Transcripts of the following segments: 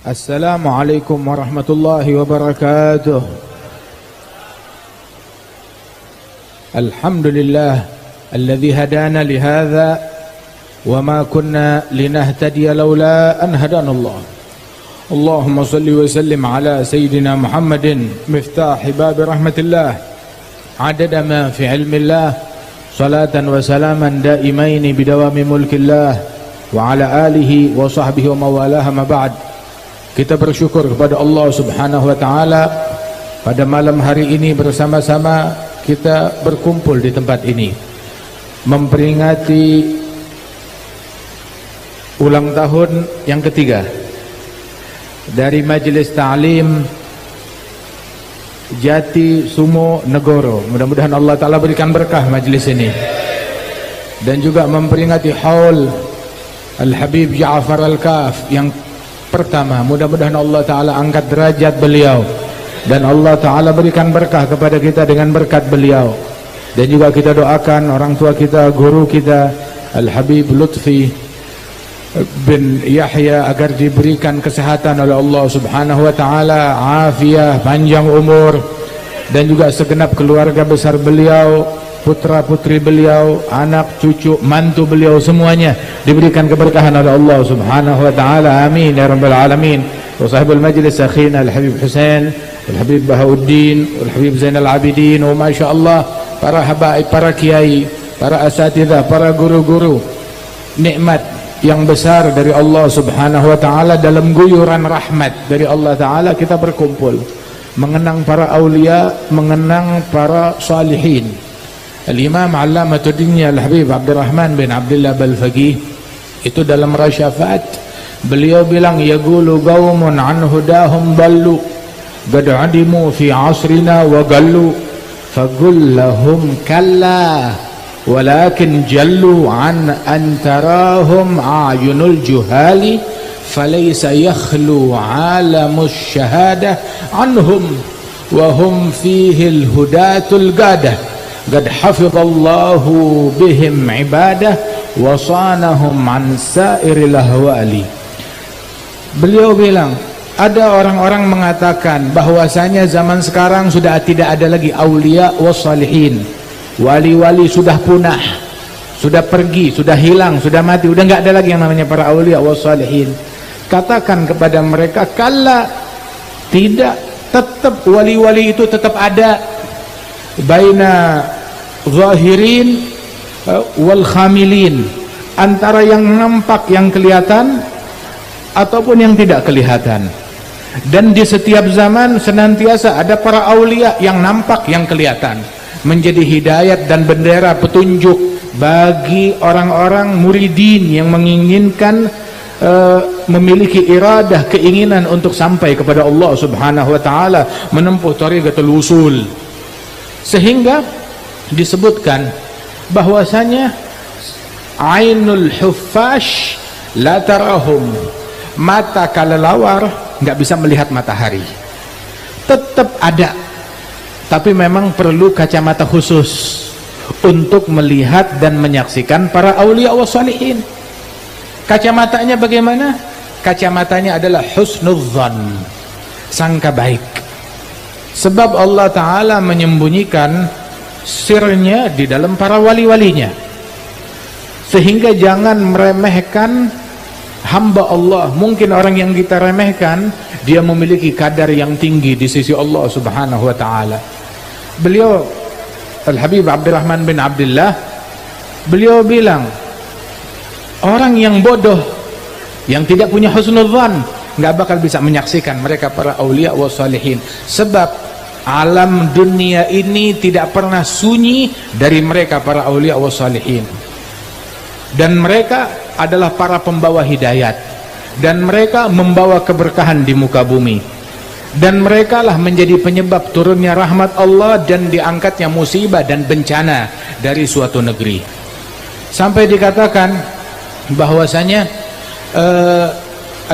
Assalamualaikum warahmatullahi wabarakatuh. Alhamdulillah alladzi hadana lihadza wa ma kunna linahtadiya laula an hadanallah. Allahumma salli wa sallim ala sayyidina Muhammadin miftahi bab rahmatillah adada ma fi ilmillah salatan wa salaman daimaini bidawami mulkillah wa ala alihi wa sahbihi wa mawalaha ma ba'd. Kita bersyukur kepada Allah Subhanahu wa taala pada malam hari ini bersama-sama kita berkumpul di tempat ini memperingati ulang tahun yang ketiga dari Majelis Ta'lim Jati Sumo Negoro. Mudah-mudahan Allah Ta'ala berikan berkah majelis ini, dan juga memperingati haul Al-Habib Ja'far Al-Kaf yang pertama. Mudah-mudahan Allah Ta'ala angkat derajat beliau dan Allah Ta'ala berikan berkah kepada kita dengan berkat beliau. Dan juga kita doakan orang tua kita, guru kita Al-Habib Lutfi bin Yahya agar diberikan kesehatan oleh Allah Subhanahu wa Ta'ala, afiah, panjang umur, dan juga segenap keluarga besar beliau, putra putri beliau, anak cucu mantu beliau, semuanya diberikan keberkahan oleh Allah Subhanahu wa taala. Amin ya rabbal alamin. Wa sahibul majlis akhina Al-Habib Husain, Al-Habib Bahauddin, Al-Habib Zainal Abidin, wa masyaallah para habaib, para kiai, para asatidzah, para guru-guru. Nikmat yang besar dari Allah Subhanahu wa taala, dalam guyuran rahmat dari Allah taala kita berkumpul mengenang para aulia, mengenang para salihin. Al-Imam Allamatuddin Al-Habib Abdurrahman bin Abdullah Balfaqih itu dalam Rasyafat beliau bilang, yaqulu qaumun an hudahum dallu qad adimu fi asrina wa gallu faqul lahum kalla walakin jallu an antarahum ayunul juhali falaysa yakhlu alamus syahadah anhum wa hum fihi al-hudatul gadah qad hafizallahu bihim ibadah wa sanahum an sairil ahwali. Beliau bilang, ada orang-orang mengatakan bahwasanya zaman sekarang sudah tidak ada lagi aulia wassalihin, wali-wali sudah punah, sudah pergi, sudah hilang, sudah mati, sudah enggak ada lagi yang namanya para aulia wassalihin. Katakan kepada mereka, kalla, tidak, tetap wali-wali itu tetap ada, baina zahirin wal khamilin, antara yang nampak, yang kelihatan ataupun yang tidak kelihatan. Dan di setiap zaman senantiasa ada para aulia yang nampak, yang kelihatan, menjadi hidayat dan bendera petunjuk bagi orang-orang muridin yang menginginkan memiliki iradah, keinginan untuk sampai kepada Allah Subhanahu wa taala, menempuh thariqatul usul. Sehingga disebutkan bahwasanya ainul huffash la tarahum, mata kelelawar nggak bisa melihat matahari. Tetap ada, tapi memang perlu kacamata khusus untuk melihat dan menyaksikan para aulia wa salihin. Kacamatanya bagaimana? Kacamatanya adalah husnudzan, sangka baik. Sebab Allah Ta'ala menyembunyikan sirnya di dalam para wali-walinya, sehingga jangan meremehkan hamba Allah. Mungkin orang yang kita remehkan, dia memiliki kadar yang tinggi di sisi Allah Subhanahu wa Ta'ala. Beliau Al-Habib Abdurrahman bin Abdullah, beliau bilang, orang yang bodoh, yang tidak punya husnudzan, nggak bakal bisa menyaksikan mereka para aulia wa salihin. Sebab alam dunia ini tidak pernah sunyi dari mereka para aulia wa salihin, dan mereka adalah para pembawa hidayat, dan mereka membawa keberkahan di muka bumi, dan mereka lah menjadi penyebab turunnya rahmat Allah dan diangkatnya musibah dan bencana dari suatu negeri. Sampai dikatakan bahwasanya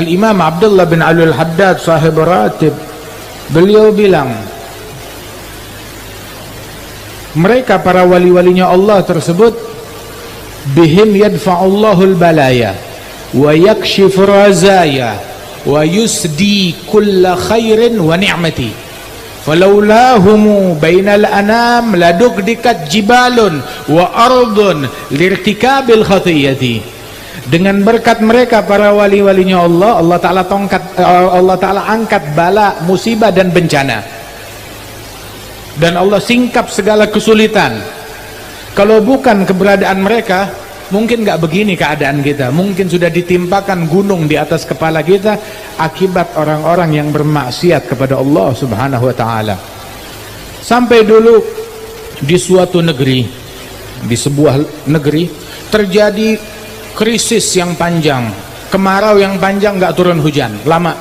Al-Imam Abdullah bin Alul Haddad sahib ratib, beliau bilang, mereka para wali-walinya Allah tersebut, bihim yadfa'ullahul balaya wa yakshifu razaya wa yusdi kulla khairin wa ni'mati falaulahumu bainal anam ladugdikat jibalun wa ardun lirtikabil khatiyati. Dengan berkat mereka para wali-walinya Allah, Allah Ta'ala angkat bala, musibah dan bencana, dan Allah singkap segala kesulitan. Kalau bukan keberadaan mereka, mungkin gak begini keadaan kita. Mungkin sudah ditimpakan gunung di atas kepala kita akibat orang-orang yang bermaksiat kepada Allah Subhanahu wa ta'ala. Sampai dulu di suatu negeri, di sebuah negeri terjadi krisis yang panjang, kemarau yang panjang, gak turun hujan lama,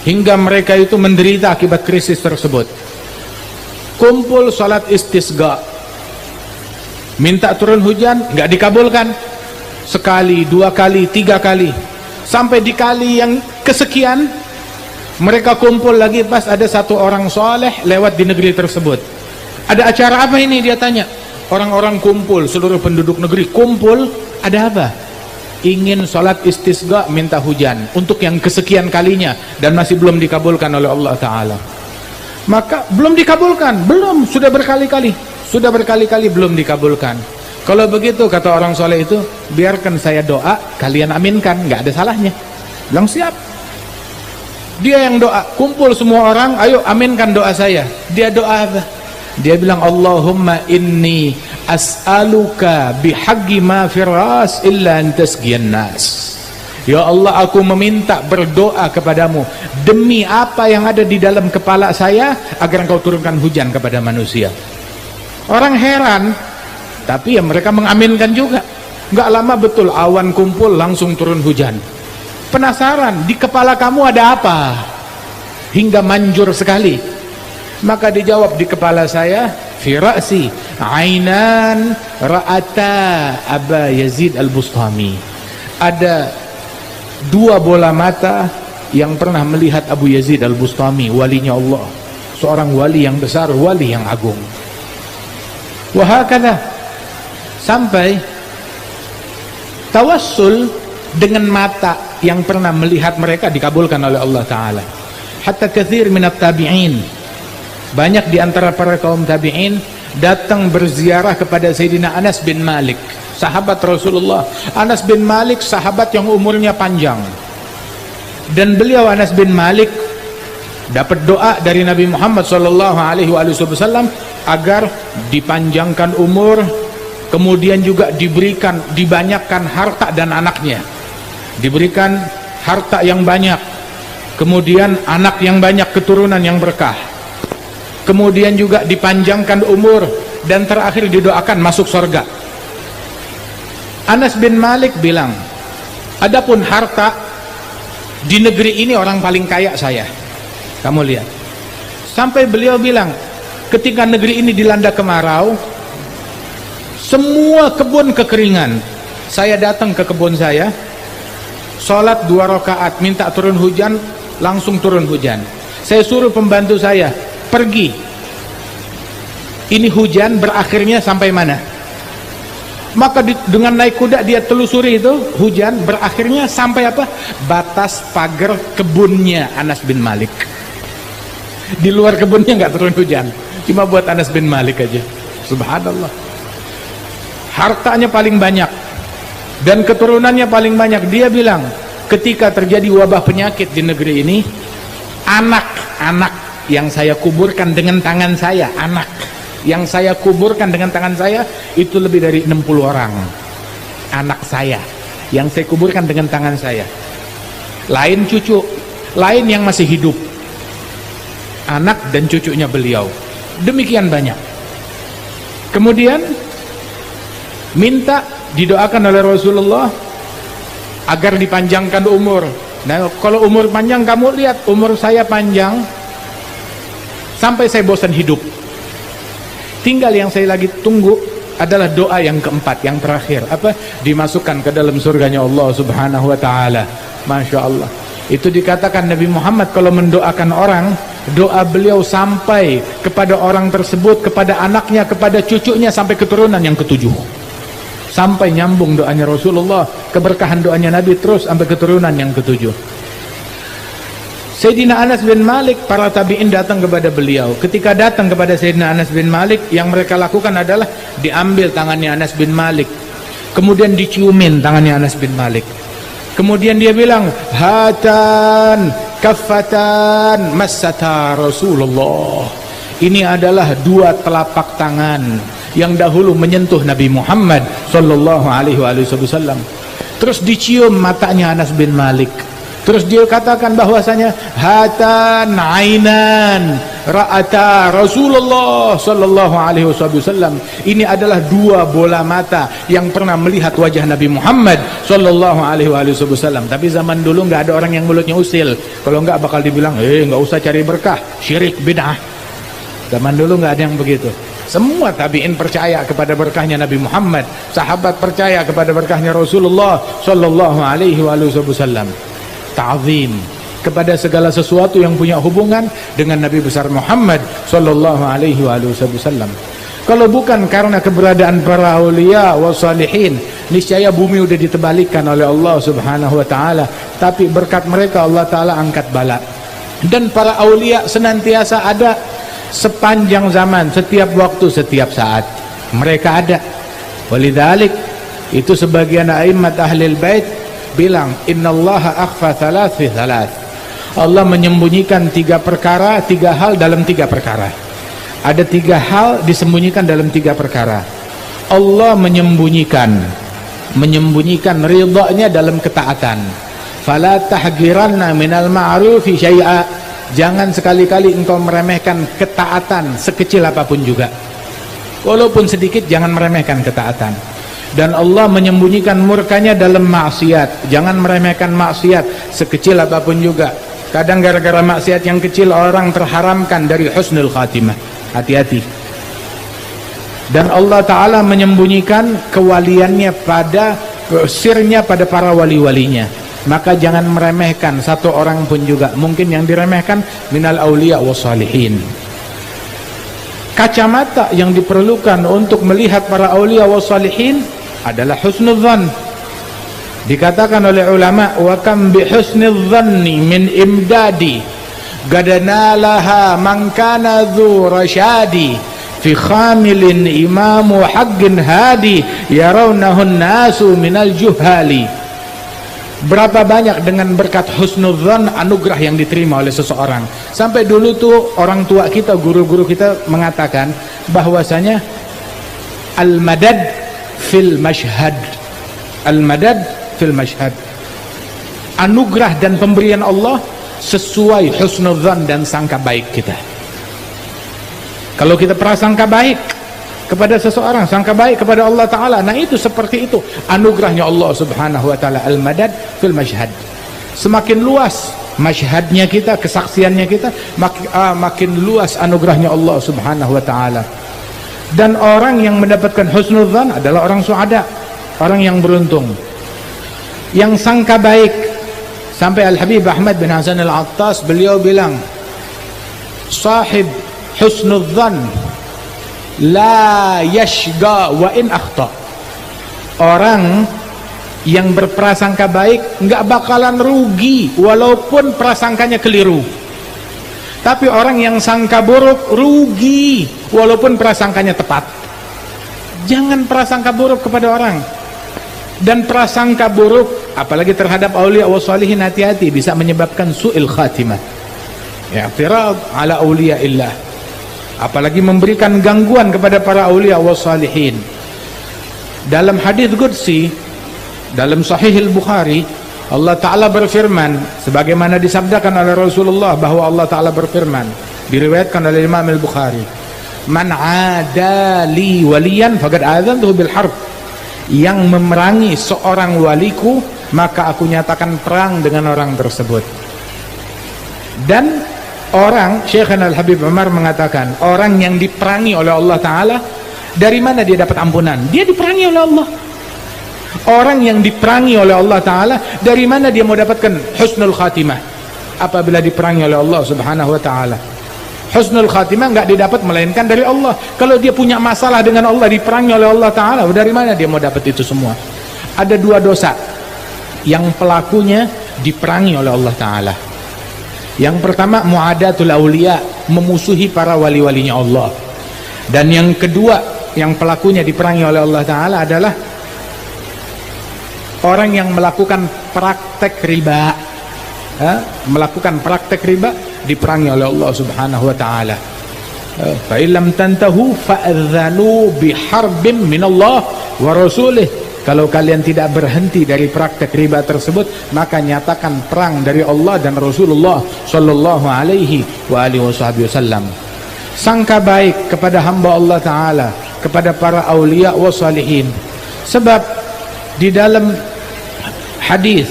hingga mereka itu menderita akibat krisis tersebut. Kumpul salat istisqa, minta turun hujan, nggak dikabulkan. Sekali, dua kali, tiga kali, sampai di kali yang kesekian mereka kumpul lagi. Pas ada satu orang soleh lewat di negeri tersebut. Ada acara apa ini, dia tanya. Orang-orang kumpul, seluruh penduduk negeri kumpul. Ada apa? Ingin sholat istisqa, minta hujan untuk yang kesekian kalinya, dan masih belum dikabulkan oleh Allah Ta'ala. Maka belum dikabulkan, belum, sudah berkali-kali belum dikabulkan. Kalau begitu, kata orang soleh itu, biarkan saya doa, kalian aminkan, nggak ada salahnya. Bilang siap. Dia yang doa, kumpul semua orang, ayo aminkan doa saya. Dia doa apa? Dia bilang, Allahumma inni as'aluka bihaqqi ma firas illa antasqiyan nas. Ya Allah, aku meminta, berdoa kepadamu demi apa yang ada di dalam kepala saya, agar engkau turunkan hujan kepada manusia. Orang heran, tapi ya mereka mengaminkan juga. Nggak lama betul awan kumpul, langsung turun hujan. Penasaran, di kepala kamu ada apa hingga manjur sekali? Maka dijawab, di kepala saya fi ra'si ainan ra'ata Aba Yazid al-Bustami. Ada dua bola mata yang pernah melihat Abu Yazid al-Bustami, walinya Allah, seorang wali yang besar, wali yang agung. Wahakala, sampai tawassul dengan mata yang pernah melihat mereka dikabulkan oleh Allah Ta'ala. Hatta kathir minat tabi'in, banyak di antara para kaum tabi'in datang berziarah kepada Sayyidina Anas bin Malik, sahabat Rasulullah. Anas bin Malik sahabat yang umurnya panjang, dan beliau Anas bin Malik dapat doa dari Nabi Muhammad SAW agar dipanjangkan umur, kemudian juga dibanyakan harta dan anaknya, diberikan harta yang banyak, kemudian anak yang banyak, keturunan yang berkah, kemudian juga dipanjangkan umur, dan terakhir didoakan masuk surga. Anas bin Malik bilang, adapun harta, di negeri ini orang paling kaya saya. Kamu lihat, sampai beliau bilang, ketika negeri ini dilanda kemarau, semua kebun kekeringan, saya datang ke kebun saya, sholat 2 rakaat, minta turun hujan, langsung turun hujan. Saya suruh pembantu saya, pergi, ini hujan berakhirnya sampai mana? Maka dengan naik kuda dia telusuri itu hujan berakhirnya sampai apa? Batas pagar kebunnya Anas bin Malik. Di luar kebunnya nggak turun hujan, cuma buat Anas bin Malik aja. Subhanallah. Hartanya paling banyak dan keturunannya paling banyak. Dia bilang, ketika terjadi wabah penyakit di negeri ini, anak-anak yang saya kuburkan dengan tangan saya, anak yang saya kuburkan dengan tangan saya itu lebih dari 60 orang. Anak saya yang saya kuburkan dengan tangan saya, lain cucu, lain yang masih hidup, anak dan cucunya beliau, demikian banyak. Kemudian minta didoakan oleh Rasulullah agar dipanjangkan umur. Nah, kalau umur panjang, kamu lihat umur saya panjang sampai saya bosan hidup. Tinggal yang saya lagi tunggu adalah doa yang keempat, yang terakhir, apa? Dimasukkan ke dalam surganya Allah Subhanahu wa ta'ala. Masya Allah. Itu dikatakan Nabi Muhammad kalau mendoakan orang, doa beliau sampai kepada orang tersebut, kepada anaknya, kepada cucunya, sampai keturunan yang ketujuh. Sampai nyambung doanya Rasulullah, keberkahan doanya Nabi terus sampai keturunan yang ketujuh. Sayyidina Anas bin Malik, para tabi'in datang kepada beliau. Ketika datang kepada Sayyidina Anas bin Malik, yang mereka lakukan adalah diambil tangannya Anas bin Malik, kemudian diciumin tangannya Anas bin Malik, kemudian dia bilang, hatan kaffatan massata Rasulullah. Ini adalah dua telapak tangan yang dahulu menyentuh Nabi Muhammad sallallahu alaihi wasallam. Terus dicium matanya Anas bin Malik. Terus dia katakan bahwasanya hatan ainan ra'ata Rasulullah sallallahu alaihi wasallam. Ini adalah dua bola mata yang pernah melihat wajah Nabi Muhammad sallallahu alaihi wasallam. Tapi zaman dulu nggak ada orang yang mulutnya usil. Kalau nggak bakal dibilang, nggak usah cari berkah, syirik bid'ah. Zaman dulu nggak ada yang begitu. Semua tabi'in percaya kepada berkahnya Nabi Muhammad, sahabat percaya kepada berkahnya Rasulullah sallallahu alaihi wasallam. Ta'zim kepada segala sesuatu yang punya hubungan dengan Nabi besar Muhammad sallallahu alaihi wasallam. Kalau bukan karena keberadaan para aulia wa salihin, niscaya bumi sudah ditebalikkan oleh Allah Subhanahu wa taala, tapi berkat mereka Allah taala angkat bala. Dan para aulia senantiasa ada sepanjang zaman, setiap waktu, setiap saat mereka ada. Walidzalik itu sebagian a'immat ahlil bait bilang, innallaha akhfa thalath fi thalath. Allah menyembunyikan tiga perkara, tiga hal dalam tiga perkara. Ada tiga hal disembunyikan dalam tiga perkara. Allah menyembunyikan ridhanya dalam ketaatan. Fala tahgiranna minal ma'rufi syai'a. Jangan sekali-kali engkau meremehkan ketaatan sekecil apapun juga. Walaupun sedikit, jangan meremehkan ketaatan. Dan Allah menyembunyikan murkanya dalam maksiat. Jangan meremehkan maksiat sekecil apapun juga. Kadang gara-gara maksiat yang kecil orang terharamkan dari husnul khatimah. Hati-hati. Dan Allah Ta'ala menyembunyikan kewaliannya pada sirnya pada para wali-walinya. Maka jangan meremehkan satu orang pun juga. Mungkin yang diremehkan minal awliya wa salihin. Kacamata yang diperlukan untuk melihat para awliya wa salihin adalah husnudzan. Dikatakan oleh ulama, wa kam bi husnidzanni min imdadi gadanalaha man kana dzu rasyadi fi khamilin imamu haqqin hadi yarawnahu an-nasu minal juhali. Berapa banyak dengan berkat husnudzan anugerah yang diterima oleh seseorang. Sampai dulu tuh orang tua kita, guru-guru kita mengatakan bahwasanya al-madad fil mashhad. Al-madad fil mashhad. Anugerah dan pemberian Allah sesuai husnudzan dan sangka baik kita. Kalau kita prasangka baik kepada seseorang, sangka baik kepada Allah Ta'ala, nah itu seperti itu anugerahnya Allah Subhanahu wa Ta'ala. Al-madad fil mashhad. Semakin luas mashhadnya kita, kesaksiannya kita, makin luas anugerahnya Allah Subhanahu wa Ta'ala. Dan orang yang mendapatkan husnudzan adalah orang suada, orang yang beruntung, yang sangka baik. Sampai Al-Habib Ahmad bin Hasan Al-Attas, beliau bilang, sahib husnudzan la yashga wa in akhta. Orang yang berprasangka baik nggak bakalan rugi walaupun prasangkanya keliru. Tapi orang yang sangka buruk rugi walaupun prasangkanya tepat. Jangan prasangka buruk kepada orang. Dan prasangka buruk apalagi terhadap aulia wa salihin, hati-hati, bisa menyebabkan su'il khatimah. I'tirad ala aulia illah. Apalagi memberikan gangguan kepada para aulia wa salihin. Dalam hadis qudsi dalam Sahih Al-Bukhari, Allah Ta'ala berfirman, sebagaimana disabdakan oleh Rasulullah bahwa Allah Ta'ala berfirman, diriwayatkan oleh Imam Al-Bukhari, man adali waliyan faqad adzantuhu bil harb. Yang memerangi seorang waliku, maka aku nyatakan perang dengan orang tersebut. Dan orang, Syekhana Al-Habib Umar mengatakan, orang yang diperangi oleh Allah Ta'ala, dari mana dia dapat ampunan? Dia diperangi oleh Allah. Orang yang diperangi oleh Allah Ta'ala, dari mana dia mau dapatkan husnul khatimah? Apabila diperangi oleh Allah Subhanahu wa Ta'ala. Husnul khatimah nggak didapat melainkan dari Allah. Kalau dia punya masalah dengan Allah, diperangi oleh Allah Ta'ala, dari mana dia mau dapat itu semua? Ada dua dosa yang pelakunya diperangi oleh Allah Ta'ala. Yang pertama muadatul auliya, memusuhi para wali-walinya Allah. Dan yang kedua yang pelakunya diperangi oleh Allah Ta'ala adalah orang yang melakukan praktek riba. Melakukan praktek riba diperangi oleh Allah Subhanahu wa Ta'ala. Fa illam tantahu fa'adhanu biharbim minallah wa rasulih. Kalau kalian tidak berhenti dari praktek riba tersebut, maka nyatakan perang dari Allah dan Rasulullah sallallahu alaihi wa alihi wasallam. Sangka baik kepada hamba Allah Ta'ala, kepada para aulia wa salihin. Sebab di dalam hadis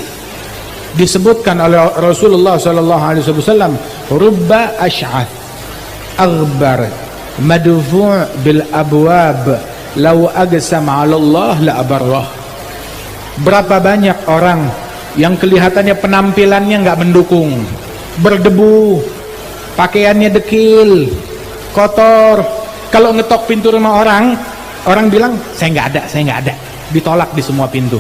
disebutkan oleh Rasulullah sallallahu alaihi wasallam, rubba ash'ath aghbar madfu' bil abwab law aqsama 'ala Allah la abarrah. Berapa banyak orang yang kelihatannya penampilannya nggak mendukung, berdebu, pakaiannya dekil, kotor. Kalau ngetok pintu rumah orang, orang bilang saya nggak ada, ditolak di semua pintu.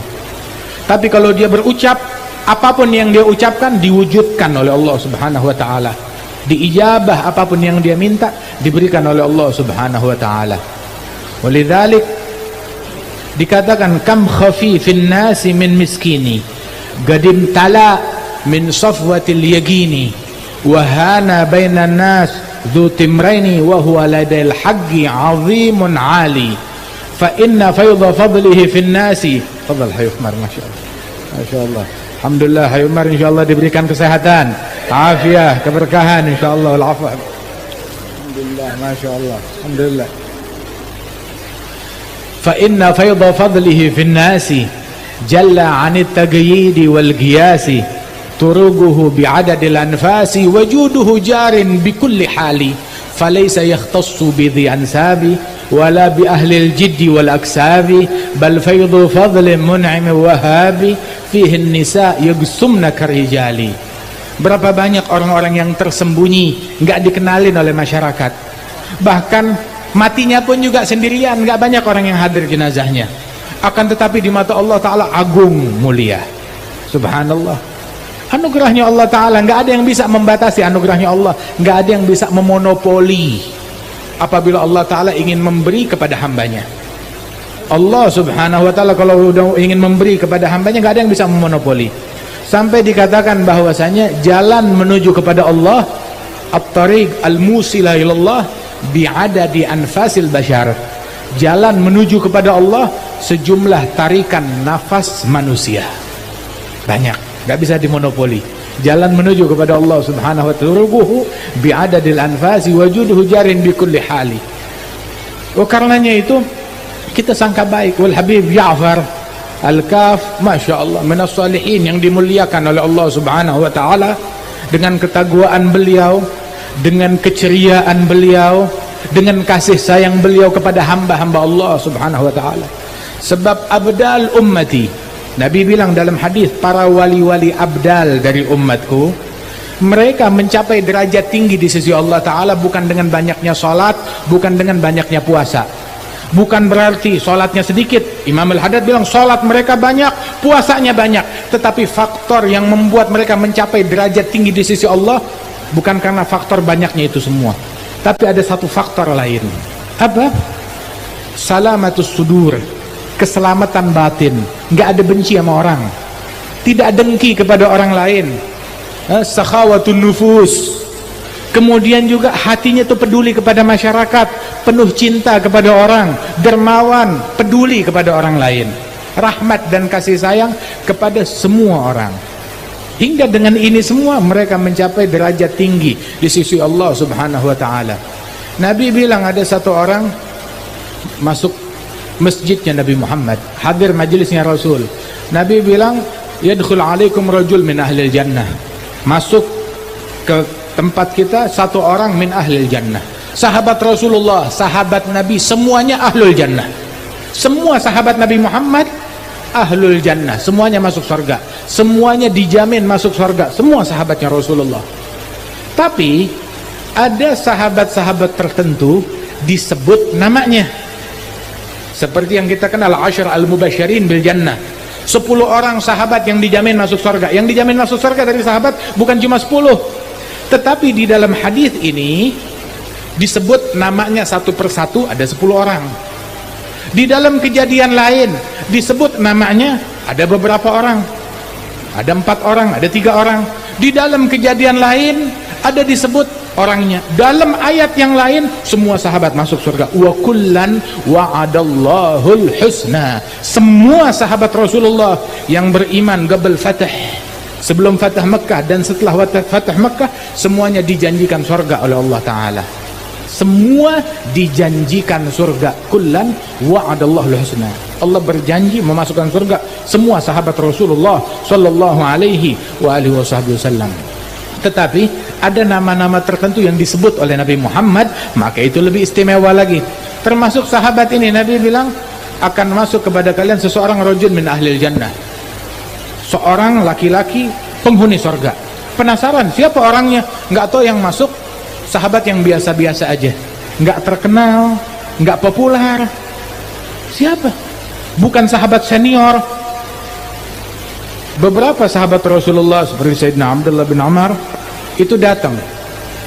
Tapi kalau dia berucap, apapun yang dia ucapkan diwujudkan oleh Allah Subhanahu wa Ta'ala. Diijabah apapun yang dia minta diberikan oleh Allah Subhanahu wa Ta'ala. Walidzalik dikatakan kam khafifin nasi min miskini gadim tala min safwatil yagini wa hana bainan nas dhu timraini wa huwa ladail haqqi azimun ali fa inna fayda fadlihi fin nasi. Fadal Hayy Umar, masyaallah. Masyaallah. Alhamdulillah Hayy Umar insyaallah diberikan kesehatan, afiah, keberkahan insyaallah wal afwa. Alhamdulillah, masyaallah. Alhamdulillah. Fa inna fayda fadlihi fin nasi jalla 'anit taqyid wal qiyas turuguhu bi'adadil anfasi wajuduhu jarin bikulli hali falaysa yakhtassu bi dhi ansabi wala bi ahli al-jiddi wal aksabi bal faydu fadlin mun'im wahabi fihi an-nisa yagsumna karijali. Berapa banyak orang-orang yang tersembunyi, enggak dikenalin oleh masyarakat, bahkan matinya pun juga sendirian, enggak banyak orang yang hadir jenazahnya, akan tetapi di mata Allah Ta'ala agung mulia. Subhanallah, anugerahnya Allah Ta'ala, enggak ada yang bisa membatasi anugerahnya Allah, enggak ada yang bisa memonopoli apabila Allah Ta'ala ingin memberi kepada hambanya. Allah Subhanahu wa Ta'ala kalau udah ingin memberi kepada hambanya, enggak ada yang bisa memonopoli. Sampai dikatakan bahwasanya jalan menuju kepada Allah, at-tariq al-musila ilallah bi'adadi anfasil bashar, jalan menuju kepada Allah sejumlah tarikan nafas manusia. Banyak, gak bisa dimonopoli. Jalan menuju kepada Allah Subhanahu wa ta'ala bi'adadil anfasi wajuduhu jarin bikulli hali. Karenanya itu kita sangka baik. Wal Habib Ja'far Al-Kaf, Masya Allah, minas salihin yang dimuliakan oleh Allah Subhanahu wa ta'ala, dengan ketakwaan beliau, dengan keceriaan beliau, dengan kasih sayang beliau kepada hamba-hamba Allah Subhanahu wa ta'ala. Sebab abdal ummati, Nabi bilang dalam hadis, para wali-wali abdal dari umatku, mereka mencapai derajat tinggi di sisi Allah Ta'ala bukan dengan banyaknya salat, bukan dengan banyaknya puasa. Bukan berarti sholatnya sedikit. Imam Al-Haddad bilang sholat mereka banyak, puasanya banyak, tetapi faktor yang membuat mereka mencapai derajat tinggi di sisi Allah bukan karena faktor banyaknya itu semua, tapi ada satu faktor lain. Apa? Salamatus sudur, keselamatan batin, nggak ada benci sama orang, tidak dengki kepada orang lain, sakhawatun nufus. Kemudian juga hatinya itu peduli kepada masyarakat, penuh cinta kepada orang, dermawan, peduli kepada orang lain, rahmat dan kasih sayang kepada semua orang. Hingga dengan ini semua mereka mencapai derajat tinggi di sisi Allah Subhanahu wa ta'ala. Nabi bilang ada satu orang masuk masjidnya Nabi Muhammad, hadir majelisnya Rasul. Nabi bilang, yadkhul alaikum rajul min ahlil jannah, masuk ke tempat kita satu orang min ahlil jannah. Sahabat Rasulullah, sahabat Nabi semuanya ahlul jannah. Semua sahabat Nabi Muhammad ahlul jannah, semuanya masuk surga, semuanya dijamin masuk surga, semua sahabatnya Rasulullah. Tapi ada sahabat-sahabat tertentu disebut namanya, seperti yang kita kenal Asyar al-Mubasyirin bil Jannah, 10 orang sahabat yang dijamin masuk surga. Yang dijamin masuk surga dari sahabat bukan cuma 10, Tetapi di dalam hadis ini disebut namanya satu persatu ada 10 orang. Di dalam kejadian lain disebut namanya ada beberapa orang, ada 4 orang, ada 3 orang. Di dalam kejadian lain ada disebut orangnya. Dalam ayat yang lain semua sahabat masuk surga. Wa kullan wa'adallahul husna. Semua sahabat Rasulullah yang beriman qabl fatah, sebelum fatah Mekah dan setelah fatah Mekah, semuanya dijanjikan surga oleh Allah Ta'ala. Semua dijanjikan surga. Kullan wa'adallahul husna. Allah berjanji memasukkan surga semua sahabat Rasulullah sallallahu alaihi wa alihi wasallam. Tetapi ada nama-nama tertentu yang disebut oleh Nabi Muhammad, maka itu lebih istimewa lagi. Termasuk sahabat ini Nabi bilang akan masuk kepada kalian seseorang rajul min ahlil jannah, seorang laki-laki penghuni surga. Penasaran siapa orangnya? Nggak tahu yang masuk. Sahabat yang biasa-biasa aja, nggak terkenal, nggak populer. Siapa? Bukan sahabat senior. Beberapa sahabat Rasulullah seperti Sayyidina Abdullah bin Umar itu datang,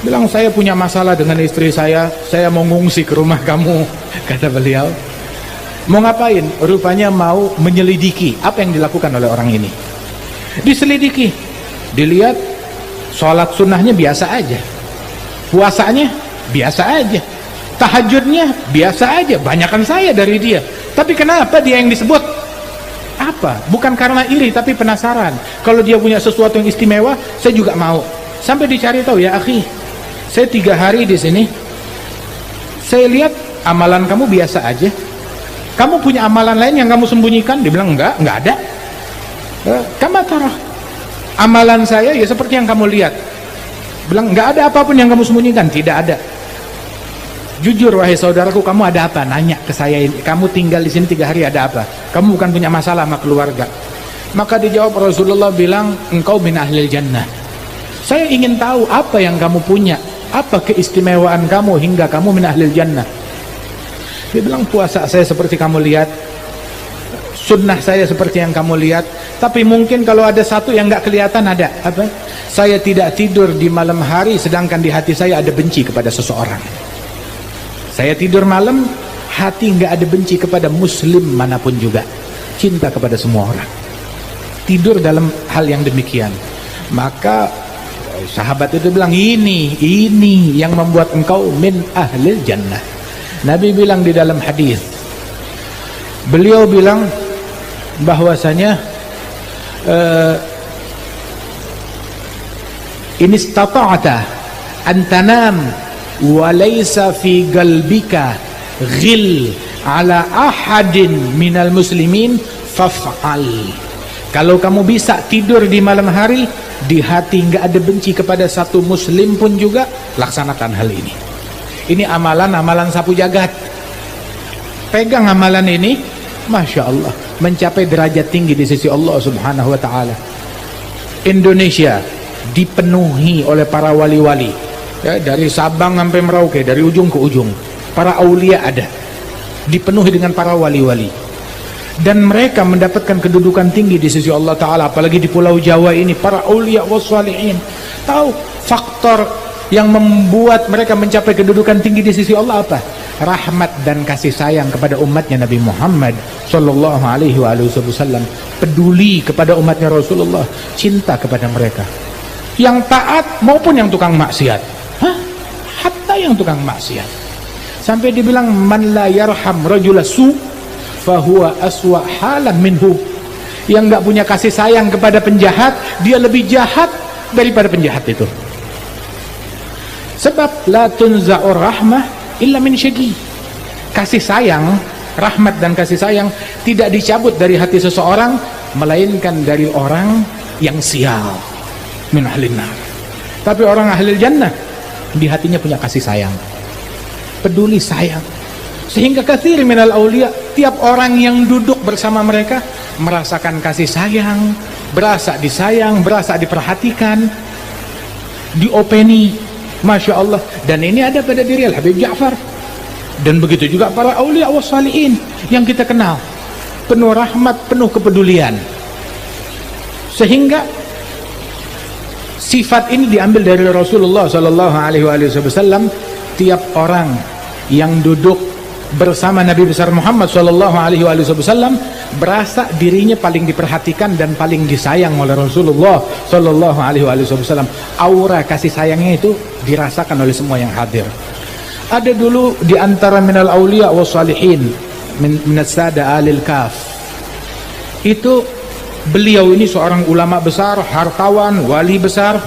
bilang saya punya masalah dengan istri saya mau ngungsi ke rumah kamu. Kata beliau, mau ngapain? Rupanya mau menyelidiki apa yang dilakukan oleh orang ini. Diselidiki, dilihat sholat sunnahnya biasa aja, puasanya biasa aja, tahajudnya biasa aja, banyakan saya dari dia. Tapi kenapa dia yang disebut? Apa? Bukan karena iri, tapi penasaran. Kalau dia punya sesuatu yang istimewa, saya juga mau. Sampai dicari tahu, ya akhi, saya 3 hari di sini, saya lihat amalan kamu biasa aja. Kamu punya amalan lain yang kamu sembunyikan? Dia bilang enggak ada. Kama tarah, amalan saya ya seperti yang kamu lihat. Bilang enggak ada apapun yang kamu sembunyikan. Tidak ada. Jujur wahai saudaraku, kamu ada apa? Nanya ke saya ini. Kamu tinggal di sini 3 hari ada apa? Kamu bukan punya masalah sama keluarga? Maka dijawab Rasulullah bilang, engkau min ahlil jannah. Saya ingin tahu apa yang kamu punya, apa keistimewaan kamu hingga kamu min ahlil jannah. Dia bilang puasa saya seperti kamu lihat, sunnah saya seperti yang kamu lihat, tapi mungkin kalau ada satu yang nggak kelihatan. Ada apa? Saya tidak tidur di malam hari sedangkan di hati saya ada benci kepada seseorang. Saya tidur malam, hati nggak ada benci kepada muslim manapun juga, cinta kepada semua orang. Tidur dalam hal yang demikian. Maka sahabat itu bilang, ini yang membuat engkau min ahlil jannah. Nabi bilang di dalam hadis, beliau bilang bahwasanya in istata'ta an tanam wa laysa fi qalbika ghil ala ahadin minal muslimin faf'al. Kalau kamu bisa tidur di malam hari, di hati nggak ada benci kepada satu muslim pun juga, laksanakan hal ini. Ini amalan sapu jagat. Pegang amalan ini, Masya Allah, mencapai derajat tinggi di sisi Allah subhanahu wa ta'ala. Indonesia dipenuhi oleh para wali-wali, ya, dari Sabang sampai Merauke, dari ujung ke ujung. Para aulia ada, dipenuhi dengan para wali-wali, dan mereka mendapatkan kedudukan tinggi di sisi Allah Ta'ala. Apalagi di Pulau Jawa ini, para aulia wassalihin. Tahu faktor yang membuat mereka mencapai kedudukan tinggi di sisi Allah apa? Rahmat dan kasih sayang kepada umatnya Nabi Muhammad sallallahu alaihi wasallam, peduli kepada umatnya Rasulullah, cinta kepada mereka, yang taat maupun yang tukang maksiat. Hatta yang tukang maksiat, sampai dibilang man la yarham rajula su fahuwa aswa halan minhu. Yang nggak punya kasih sayang kepada penjahat, dia lebih jahat daripada penjahat itu. Sebab la tunza'ur rahmah illa min syaqi. Kasih sayang, rahmat dan kasih sayang tidak dicabut dari hati seseorang melainkan dari orang yang sial, min ahlin nar. Tapi orang ahlil jannah di hatinya punya kasih sayang, peduli sayang, sehingga katsir minal aulia, tiap orang yang duduk bersama mereka merasakan kasih sayang, berasa disayang, berasa diperhatikan, diopeni. Masya Allah. Dan ini ada pada diri Al-Habib Ja'far, dan begitu juga para aulia wassalihin yang kita kenal, penuh rahmat, penuh kepedulian, sehingga Sifat ini diambil dari Rasulullah Sallallahu Alaihi Wasallam. Tiap orang yang duduk bersama Nabi besar Muhammad Sallallahu Alaihi Wasallam berasa dirinya paling diperhatikan dan paling disayang oleh Rasulullah Sallallahu Alaihi Wasallam. Aura kasih sayangnya itu dirasakan oleh semua yang hadir. Ada dulu di antara minal awliya wa salihin min as-sada alil kaf, itu beliau ini seorang ulama besar, hartawan, wali besar.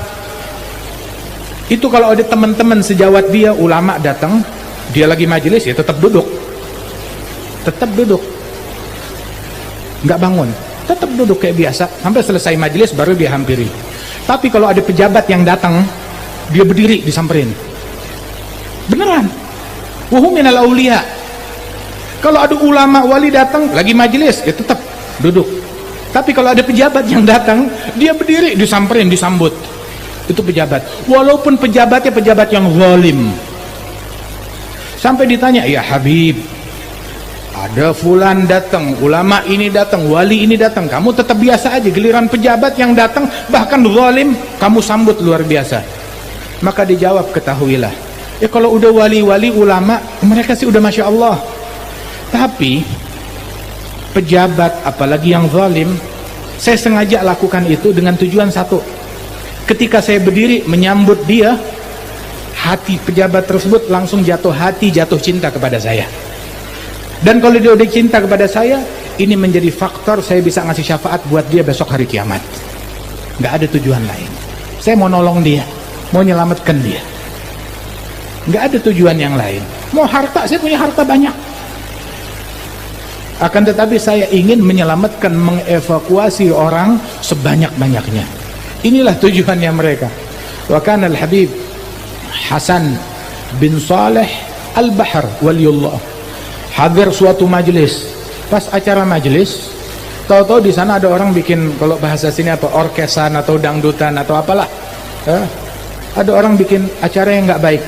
Itu kalau ada teman-teman sejawat dia ulama datang, dia lagi majelis ya tetap duduk, nggak bangun, tetap duduk kayak biasa sampai selesai majelis baru dia hampiri. Tapi kalau ada pejabat yang datang, dia berdiri disamperin, beneran. Wahum minal aulia. Kalau ada ulama wali datang lagi majelis ya tetap duduk. Tapi kalau ada pejabat yang datang, dia berdiri disamperin, disambut. Itu pejabat, walaupun pejabatnya pejabat yang zalim. Sampai ditanya, ya Habib, ada fulan datang, ulama ini datang, wali ini datang, kamu tetap biasa aja. Giliran pejabat yang datang bahkan zalim, kamu sambut luar biasa. Maka dijawab, ketahuilah, ya kalau udah wali-wali ulama, mereka sih udah Masya Allah. Tapi pejabat apalagi yang zalim, saya sengaja lakukan itu dengan tujuan satu. Ketika saya berdiri menyambut dia, hati pejabat tersebut langsung jatuh hati, jatuh cinta kepada saya. Dan kalau dia udah cinta kepada saya, ini menjadi faktor saya bisa ngasih syafaat buat dia besok hari kiamat. Nggak ada tujuan lain. Saya mau nolong dia, mau nyelamatkan dia. Nggak ada tujuan yang lain. Mau harta, saya punya harta banyak. Akan tetapi saya ingin menyelamatkan, mengevakuasi orang sebanyak-banyaknya. Inilah tujuannya mereka. Wa kana al-Habib Hasan bin Saleh Al-Bahr waliullah hadir suatu majelis. Pas acara majelis, tahu-tahu di sana ada orang bikin, kalau bahasa sini apa, orkesan atau dangdutan atau apalah. Ada orang bikin acara yang nggak baik.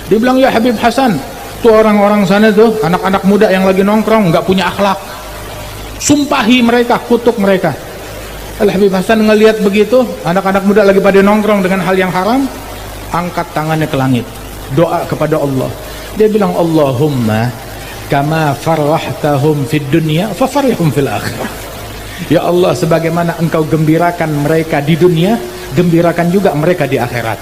Dia bilang, ya Habib Hasan, tuh orang-orang sana tuh anak-anak muda yang lagi nongkrong nggak punya akhlak. Sumpahi mereka, kutuk mereka. Al-Habib Hasan ngelihat begitu, anak-anak muda lagi pada nongkrong dengan hal yang haram, angkat tangannya ke langit, doa kepada Allah. Dia bilang, Allahumma kama farwahtahum fid dunya fafarihum fil akhirah. Ya Allah, sebagaimana engkau gembirakan mereka di dunia, gembirakan juga mereka di akhirat.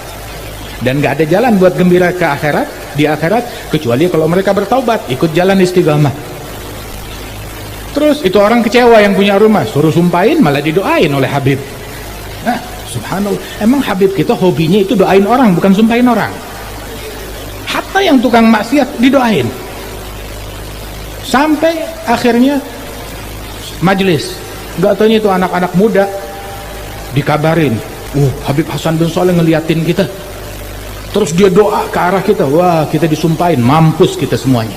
Dan gak ada jalan buat gembira ke akhirat, di akhirat, kecuali kalau mereka bertaubat, ikut jalan istiqamah. Terus itu orang kecewa yang punya rumah, suruh sumpahin malah didoain oleh Habib. Subhanallah, emang Habib kita hobinya itu doain orang, bukan sumpahin orang. Hatta yang tukang maksiat didoain. Sampai akhirnya majelis, gak taunya itu anak-anak muda dikabarin, Habib Hasan bin Saleh ngeliatin kita. Terus dia doa ke arah kita, wah kita disumpahin, mampus kita semuanya.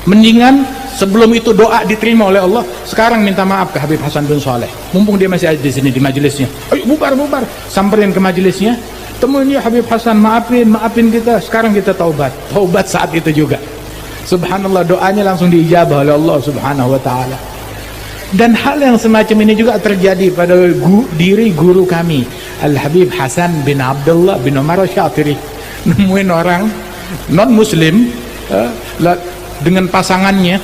Mendingan sebelum itu doa diterima oleh Allah, sekarang minta maaf ke Habib Hasan bin Saleh. Mumpung dia masih ada di sini di majelisnya. Ayo bubar, samperin ke majelisnya. Temuin ya Habib Hasan, maafin kita. Sekarang kita taubat saat itu juga. Subhanallah, doanya langsung diijabah oleh Allah Subhanahu wa taala. Dan hal yang semacam ini juga terjadi pada diri guru kami, Al-Habib Hasan bin Abdullah bin Umar Syatiri. Nemuin orang non muslim dengan pasangannya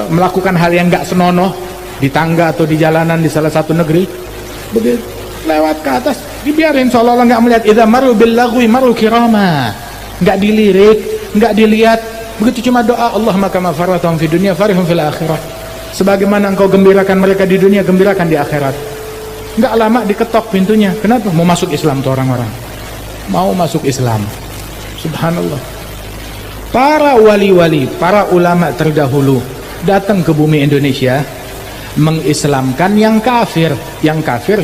melakukan hal yang gak senonoh di tangga atau di jalanan di salah satu negeri, begitu lewat ke atas dibiarin seolah-olah gak melihat. Idza maru bil lagwi maru kirama, gak dilirik, gak dilihat, begitu cuma doa, Allahumma kama farratahum fid dunya farihum fil akhirah. Sebagaimana engkau gembirakan mereka di dunia, gembirakan di akhirat. Gak lama diketok pintunya. Kenapa? Mau masuk Islam tuh orang-orang, mau masuk Islam. Subhanallah, para wali-wali, para ulama terdahulu datang ke bumi Indonesia mengislamkan yang kafir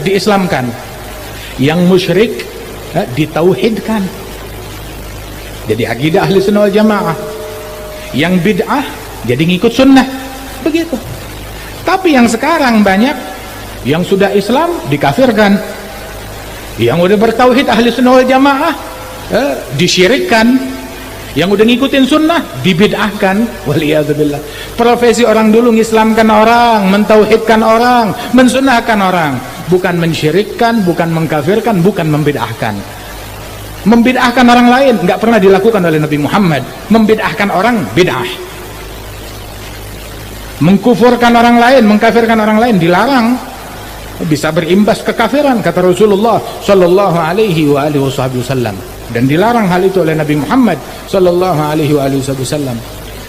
diislamkan, yang musyrik ditauhidkan. Jadi akidah ahli sunnah wal jamaah, yang bid'ah jadi ngikut sunnah, begitu. Tapi yang sekarang banyak yang sudah Islam dikafirkan, yang udah bertauhid ahli sunnah wal jamaah disyirikkan, yang udah ngikutin sunnah dibid'ahkan. Waliyadzubillah. Profesi orang dulu ngislamkan orang, mentauhidkan orang, mensunnahkan orang. bukan mensyirikkan, bukan mengkafirkan, bukan membid'ahkan. Membid'ahkan orang lain nggak pernah dilakukan oleh Nabi Muhammad. Membid'ahkan orang bid'ah. Mengkufurkan orang lain, mengkafirkan orang lain dilarang, bisa berimbas kekafiran kata Rasulullah sallallahu alaihi wasallam, dan dilarang hal itu oleh Nabi Muhammad sallallahu alaihi wasallam.